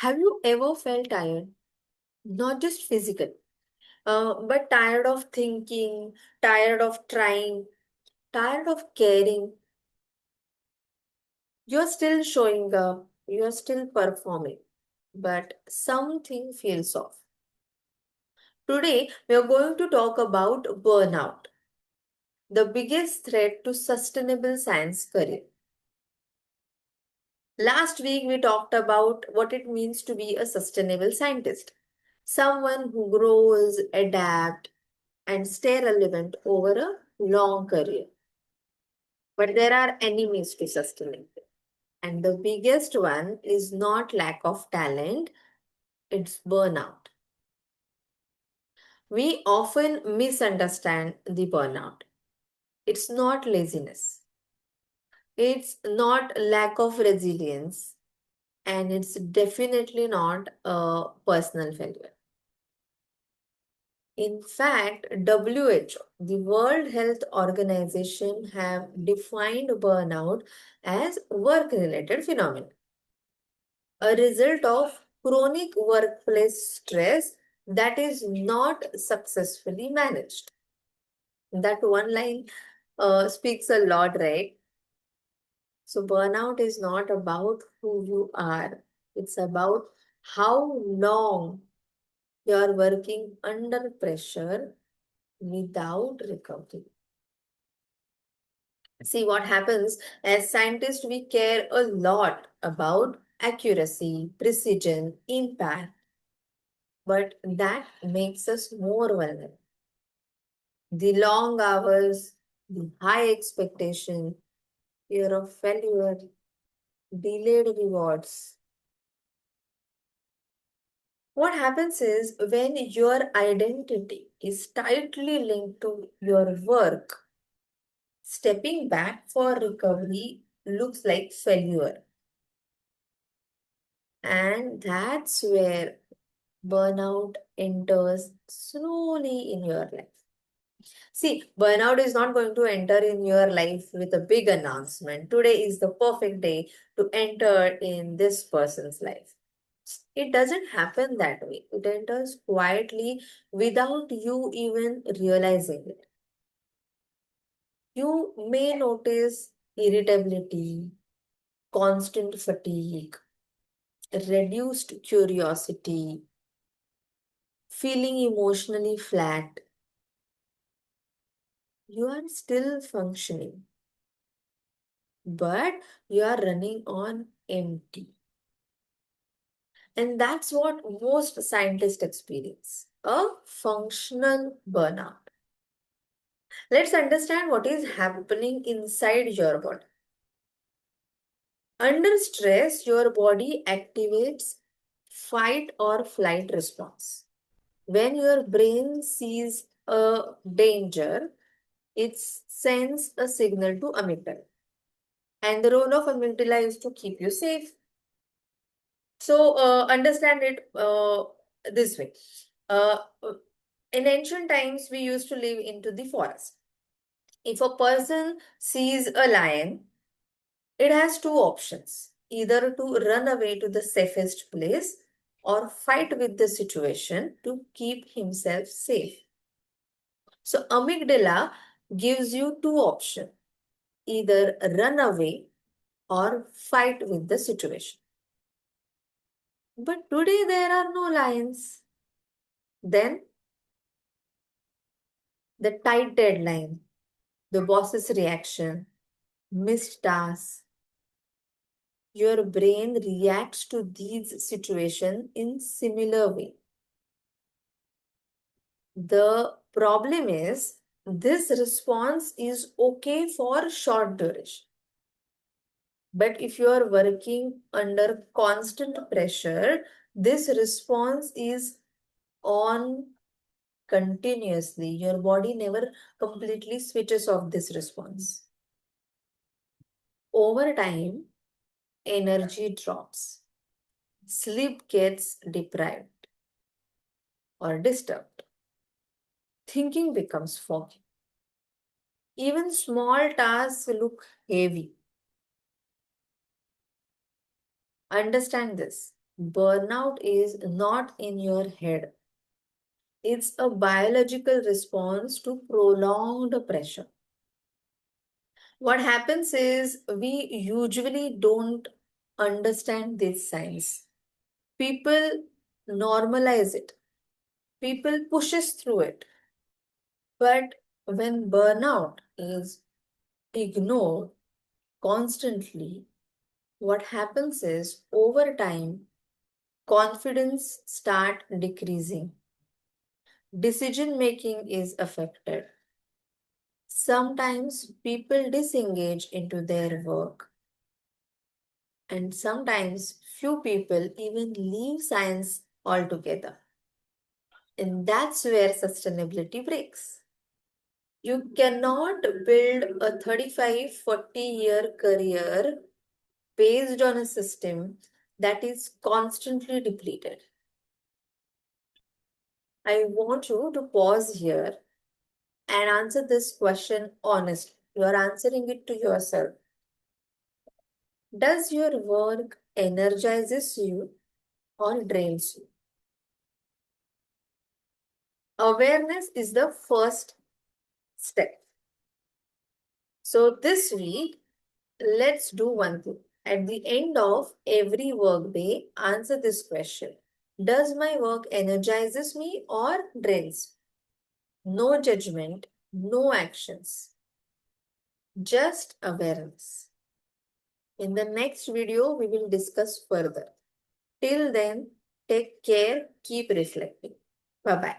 Have you ever felt tired? Not just physical, but tired of thinking, tired of trying, tired of caring. You're still showing up, you're still performing, but something feels off. Today, we are going to talk about burnout, the biggest threat to sustainable science career. Last week, we talked about what it means to be a sustainable scientist, someone who grows, adapt, and stay relevant over a long career. But there are enemies to sustainability. And the biggest one is not lack of talent, it's burnout. We often misunderstand the burnout. It's not laziness, it's not lack of resilience, and it's definitely not a personal failure. In fact, WHO, the World Health Organization, have defined burnout as work-related phenomenon, a result of chronic workplace stress that is not successfully managed. That one line speaks a lot, right? So, burnout is not about who you are, it's about how long you are working under pressure without recovery. See what happens as scientists, we care a lot about accuracy, precision, impact, but that makes us more vulnerable. The long hours, the high expectation, fear of failure, delayed rewards. What happens is when your identity is tightly linked to your work, stepping back for recovery looks like failure. And that's where burnout enters slowly in your life. See, burnout is not going to enter in your life with a big announcement. Today is the perfect day to enter in this person's life. It doesn't happen that way. It enters quietly without you even realizing it. You may notice irritability, constant fatigue, reduced curiosity, feeling emotionally flat. You are still functioning, but you are running on empty. And that's what most scientists experience, a functional burnout. Let's understand what is happening inside your body. Under stress, your body activates fight or flight response. When your brain sees a danger, it sends a signal to amygdala. And the role of amygdala is to keep you safe. So understand it this way. Uh, in ancient times, we used to live into the forest. If a person sees a lion, it has two options: either to run away to the safest place or fight with the situation to keep himself safe. So, amygdala gives you two options: either run away or fight with the situation. But today there are no lions. Then the tight deadline, the boss's reaction, missed tasks, your brain reacts to these situations in similar way. The problem is this response is okay for short duration. But if you are working under constant pressure, this response is on continuously. Your body never completely switches off this response. Over time, energy drops, sleep gets deprived or disturbed, thinking becomes foggy. Even small tasks look heavy. Understand this. Burnout is not in your head. It's a biological response to prolonged pressure. What happens is we usually don't understand these signs. People normalize it. People pushes through it. But when burnout is ignored constantly, what happens is over time, confidence start decreasing. Decision making is affected. Sometimes people disengage into their work, and sometimes few people even leave science altogether. And that's where sustainability breaks. You cannot build a 35-40 year career based on a system that is constantly depleted. I want you to pause here and answer this question honestly. You are answering it to yourself. Does your work energizes you or drains you? Awareness is the first step. So this week, let's do one thing. At the end of every workday, answer this question. Does my work energizes me or drains me? No judgment, no actions, just awareness. In the next video, we will discuss further. Till then, take care, keep reflecting. Bye bye.